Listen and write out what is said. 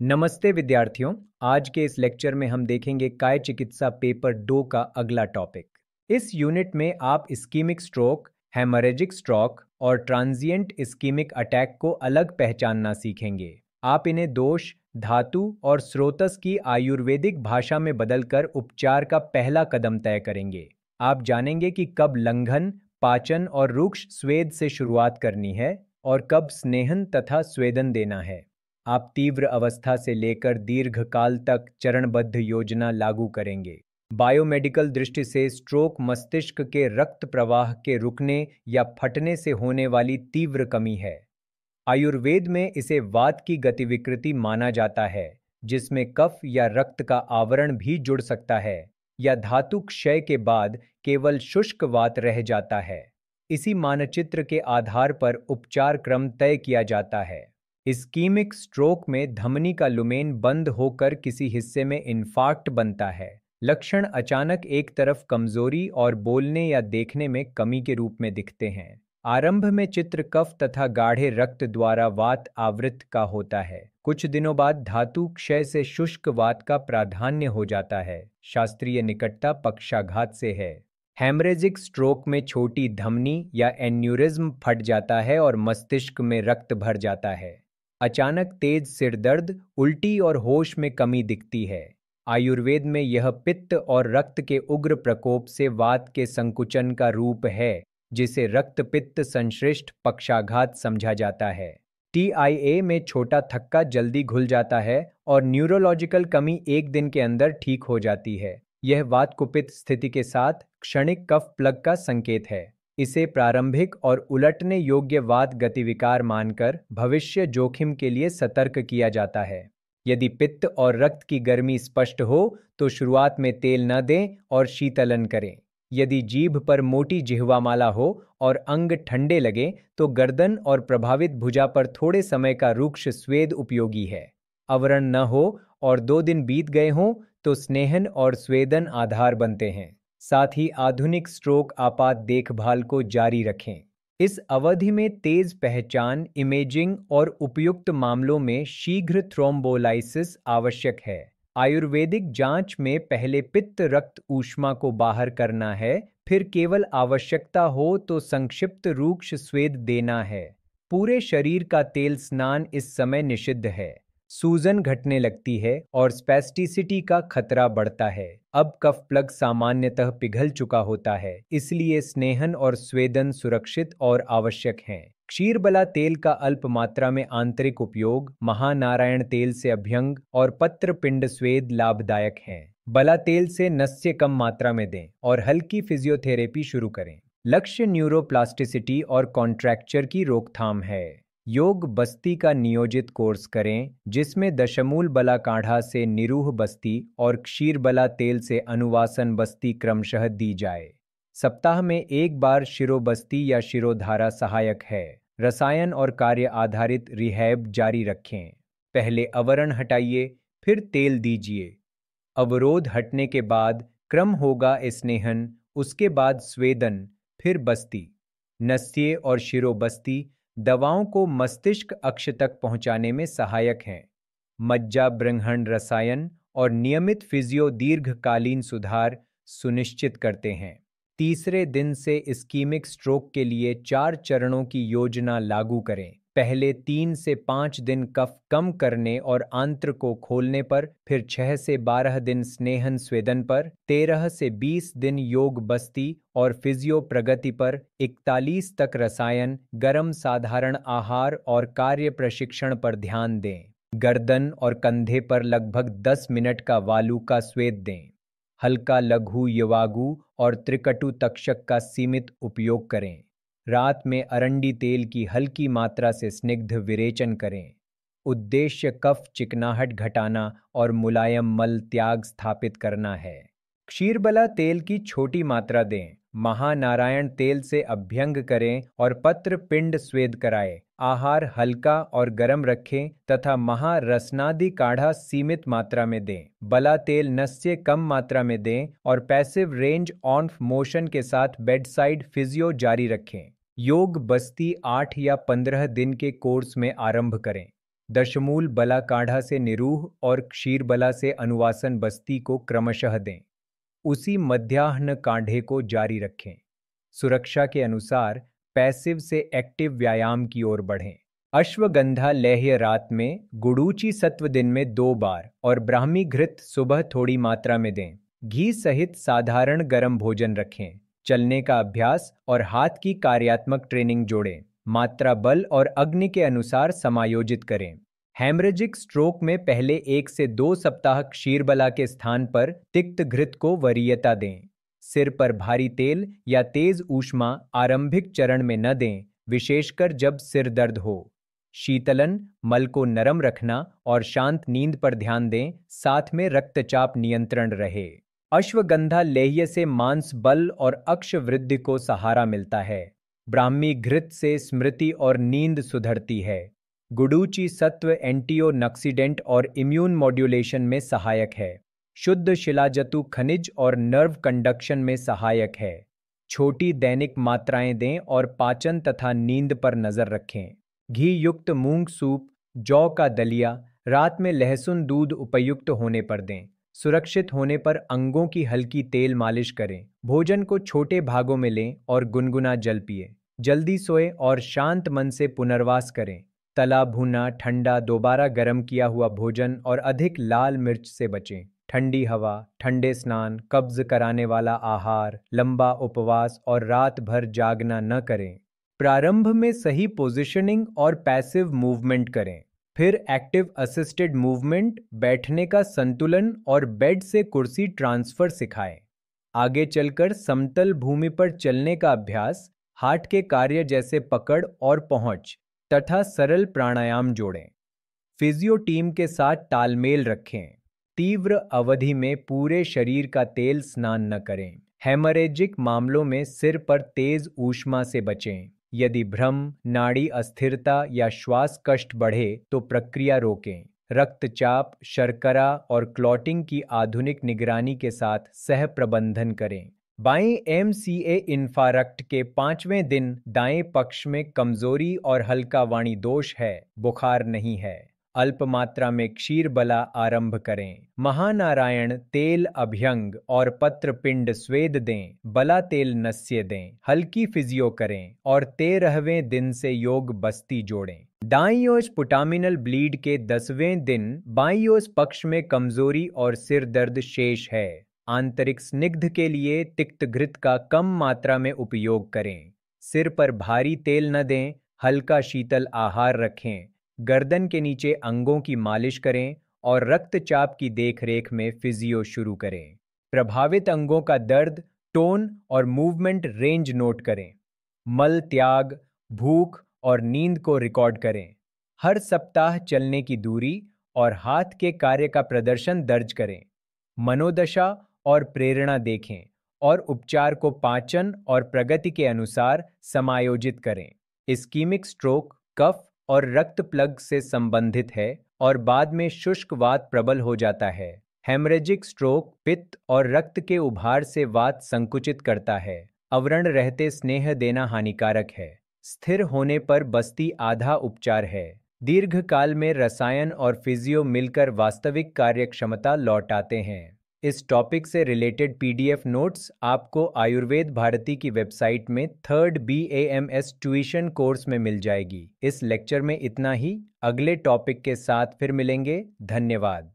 नमस्ते विद्यार्थियों। आज के इस लेक्चर में हम देखेंगे काय चिकित्सा पेपर 2 का अगला टॉपिक। इस यूनिट में आप इस्कीमिक स्ट्रोक, हेमरेजिक स्ट्रोक और ट्रांजिएंट इस्कीमिक अटैक को अलग पहचानना सीखेंगे। आप इन्हें दोष, धातु और स्रोतस की आयुर्वेदिक भाषा में बदलकर उपचार का पहला कदम तय करेंगे। आप जानेंगे कि कब लंघन, पाचन और रुक्ष स्वेद से शुरुआत करनी है और कब स्नेहन तथा स्वेदन देना है। आप तीव्र अवस्था से लेकर दीर्घकाल तक चरणबद्ध योजना लागू करेंगे। बायोमेडिकल दृष्टि से स्ट्रोक मस्तिष्क के रक्त प्रवाह के रुकने या फटने से होने वाली तीव्र कमी है। आयुर्वेद में इसे वात की गतिविकृति माना जाता है, जिसमें कफ या रक्त का आवरण भी जुड़ सकता है या धातु क्षय के बाद केवल शुष्क वात रह जाता है। इसी मानचित्र के आधार पर उपचार क्रम तय किया जाता है। इस्कीमिक स्ट्रोक में धमनी का लुमेन बंद होकर किसी हिस्से में इंफार्क्ट बनता है। लक्षण अचानक एक तरफ कमजोरी और बोलने या देखने में कमी के रूप में दिखते हैं। आरंभ में चित्र कफ तथा गाढ़े रक्त द्वारा वात आवृत का होता है। कुछ दिनों बाद धातु क्षय से शुष्क वात का प्राधान्य हो जाता है। शास्त्रीय निकटता पक्षाघात से है। हेमरेजिक स्ट्रोक में छोटी धमनी या एन्यूरिज्म फट जाता है और मस्तिष्क में रक्त भर जाता है। अचानक तेज सिरदर्द, उल्टी और होश में कमी दिखती है। आयुर्वेद में यह पित्त और रक्त के उग्र प्रकोप से वात के संकुचन का रूप है, जिसे रक्त पित्त संश्लिष्ट पक्षाघात समझा जाता है। TIA में छोटा थक्का जल्दी घुल जाता है और न्यूरोलॉजिकल कमी एक दिन के अंदर ठीक हो जाती है। यह वात कुपित स्थिति के साथ क्षणिक कफ प्लग का संकेत है। इसे प्रारंभिक और उलटने योग्य वात गतिविकार मानकर भविष्य जोखिम के लिए सतर्क किया जाता है। यदि पित्त और रक्त की गर्मी स्पष्ट हो तो शुरुआत में तेल न दें और शीतलन करें। यदि जीभ पर मोटी जिह्वामाला हो और अंग ठंडे लगे तो गर्दन और प्रभावित भुजा पर थोड़े समय का रुक्ष स्वेद उपयोगी है। आवरण न हो और 2 दिन बीत गए हों तो स्नेहन और स्वेदन आधार बनते हैं। साथ ही आधुनिक स्ट्रोक आपात देखभाल को जारी रखें। इस अवधि में तेज पहचान, इमेजिंग और उपयुक्त मामलों में शीघ्र थ्रोम्बोलाइसिस आवश्यक है। आयुर्वेदिक जांच में पहले पित्त रक्त ऊष्मा को बाहर करना है, फिर केवल आवश्यकता हो तो संक्षिप्त रूक्ष स्वेद देना है। पूरे शरीर का तेल स्नान इस समय निषिद्ध है। सूजन घटने लगती है और स्पैस्टिसिटी का खतरा बढ़ता है। अब कफ प्लग सामान्यतः पिघल चुका होता है, इसलिए स्नेहन और स्वेदन सुरक्षित और आवश्यक हैं। क्षीरबला तेल का अल्प मात्रा में आंतरिक उपयोग, महानारायण तेल से अभ्यंग और पत्र पिंड स्वेद लाभदायक हैं। बला तेल से नस्य कम मात्रा में दें और हल्की फिजियोथेरेपी शुरू करें। लक्ष्य न्यूरोप्लास्टिसिटी और कॉन्ट्रैक्चर की रोकथाम है। योग बस्ती का नियोजित कोर्स करें, जिसमें दशमूल बला काढ़ा से निरूह बस्ती और क्षीरबला तेल से अनुवासन बस्ती क्रमशः दी जाए। सप्ताह में एक बार शिरोबस्ती या शिरोधारा सहायक है। रसायन और कार्य आधारित रिहैब जारी रखें। पहले आवरण हटाइए, फिर तेल दीजिए। अवरोध हटने के बाद क्रम होगा स्नेहन, उसके बाद स्वेदन, फिर बस्ती। नस्ये और शिरोबस्ती दवाओं को मस्तिष्क अक्ष तक पहुंचाने में सहायक हैं। मज्जा बृंहण रसायन और नियमित फिजियो दीर्घकालीन सुधार सुनिश्चित करते हैं। तीसरे दिन से इस्कीमिक स्ट्रोक के लिए 4 चरणों की योजना लागू करें। पहले 3 से 5 दिन कफ कम करने और आंत्र को खोलने पर, फिर 6 से 12 दिन स्नेहन स्वेदन पर, 13 से 20 दिन योग बस्ती और फिजियो प्रगति पर, 41 तक रसायन, गर्म साधारण आहार और कार्य प्रशिक्षण पर ध्यान दें। गर्दन और कंधे पर लगभग 10 मिनट का वालू का स्वेद दें। हल्का लघु यवागु और त्रिकटु तक्षक का सीमित उपयोग करें। रात में अरंडी तेल की हल्की मात्रा से स्निग्ध विरेचन करें। उद्देश्य कफ चिकनाहट घटाना और मुलायम मल त्याग स्थापित करना है। क्षीरबला तेल की छोटी मात्रा दें। महानारायण तेल से अभ्यंग करें और पत्र पिंड स्वेद कराएं। आहार हल्का और गर्म रखें तथा महारसनादि काढ़ा सीमित मात्रा में दें। बला तेल नस्य कम मात्रा में दें और पैसिव रेंज ऑन मोशन के साथ बेडसाइड फिजियो जारी रखें। योग बस्ती 8 या 15 दिन के कोर्स में आरंभ करें। दशमूल बला काढ़ा से निरूह और क्षीर बला से अनुवासन बस्ती को क्रमशः दें। उसी मध्याह्न काढ़े को जारी रखें। सुरक्षा के अनुसार पैसिव से एक्टिव व्यायाम की ओर बढ़ें। अश्वगंधा लेह्य रात में, गुडूची सत्व दिन में 2 बार और ब्राह्मी घृत सुबह थोड़ी मात्रा में दें। घी सहित साधारण गर्म भोजन रखें। चलने का अभ्यास और हाथ की कार्यात्मक ट्रेनिंग जोड़ें। मात्रा बल और अग्नि के अनुसार समायोजित करें। हेमरेजिक स्ट्रोक में पहले 1 से 2 सप्ताह क्षीरबला के स्थान पर तिक्त घृत को वरीयता दें। सिर पर भारी तेल या तेज ऊष्मा आरंभिक चरण में न दें, विशेषकर जब सिर दर्द हो। शीतलन, मल को नरम रखना और शांत नींद पर ध्यान दें, साथ में रक्तचाप नियंत्रण रहे। अश्वगंधा लेह्य से मांस बल और अक्ष वृद्धि को सहारा मिलता है। ब्राह्मी घृत से स्मृति और नींद सुधरती है। गुडूची सत्व एंटीओक्सीडेंट और इम्यून मॉड्यूलेशन में सहायक है। शुद्ध शिलाजतु खनिज और नर्व कंडक्शन में सहायक है। छोटी दैनिक मात्राएं दें और पाचन तथा नींद पर नजर रखें। घी युक्त मूंग सूप, जौ का दलिया, रात में लहसुन दूध उपयुक्त होने पर दें। सुरक्षित होने पर अंगों की हल्की तेल मालिश करें। भोजन को छोटे भागों में लें और गुनगुना जल पिए। जल्दी सोएं और शांत मन से पुनर्वास करें। तला भुना, ठंडा, दोबारा गर्म किया हुआ भोजन और अधिक लाल मिर्च से बचें। ठंडी हवा, ठंडे स्नान, कब्ज कराने वाला आहार, लंबा उपवास और रात भर जागना न करें। प्रारंभ में सही पोजीशनिंग और पैसिव मूवमेंट करें, फिर एक्टिव असिस्टेड मूवमेंट, बैठने का संतुलन और बेड से कुर्सी ट्रांसफर सिखाएं। आगे चलकर समतल भूमि पर चलने का अभ्यास, हाथ के कार्य जैसे पकड़ और पहुंच तथा सरल प्राणायाम जोड़ें। फिजियो टीम के साथ तालमेल रखें। तीव्र अवधि में पूरे शरीर का तेल स्नान न करें। हेमरेजिक मामलों में सिर पर तेज ऊष्मा से बचें। यदि भ्रम, नाड़ी अस्थिरता या श्वास कष्ट बढ़े तो प्रक्रिया रोकें। रक्तचाप, शर्करा और क्लॉटिंग की आधुनिक निगरानी के साथ सह प्रबंधन करें। बाएं MCA इंफारक्ट के 5वें दिन दाएं पक्ष में कमजोरी और हल्का वाणी दोष है, बुखार नहीं है। अल्प मात्रा में क्षीर बला आरंभ करें। महानारायण तेल अभ्यंग और पत्र पिंड स्वेद दें। बला तेल नस्य दें। हल्की फिजियो करें और 13वें दिन से योग बस्ती जोड़ें। दाईं ओर पुटामिनल ब्लीड के 10वें दिन बाईं ओर पक्ष में कमजोरी और सिर दर्द शेष है। आंतरिक स्निग्ध के लिए तिक्त घृत का कम मात्रा में उपयोग करें। सिर पर भारी तेल न दें, हल्का शीतल आहार रखें। गर्दन के नीचे अंगों की मालिश करें और रक्तचाप की देखरेख में फिजियो शुरू करें। प्रभावित अंगों का दर्द, टोन और मूवमेंट रेंज नोट करें। मल त्याग, भूख और नींद को रिकॉर्ड करें। हर सप्ताह चलने की दूरी और हाथ के कार्य का प्रदर्शन दर्ज करें। मनोदशा और प्रेरणा देखें और उपचार को पाचन और प्रगति के अनुसार समायोजित करें। इस्कीमिक स्ट्रोक कफ और रक्त प्लग से संबंधित है और बाद में शुष्क वात प्रबल हो जाता है। हेमरेजिक स्ट्रोक पित्त और रक्त के उभार से वात संकुचित करता है। अव्रण रहते स्नेह देना हानिकारक है। स्थिर होने पर बस्ती आधा उपचार है। दीर्घकाल में रसायन और फिजियो मिलकर वास्तविक कार्यक्षमता लौटाते हैं। इस टॉपिक से रिलेटेड PDF नोट्स आपको आयुर्वेद भारती की वेबसाइट में 3rd BAMS ट्यूशन कोर्स में मिल जाएगी। इस लेक्चर में इतना ही। अगले टॉपिक के साथ फिर मिलेंगे। धन्यवाद।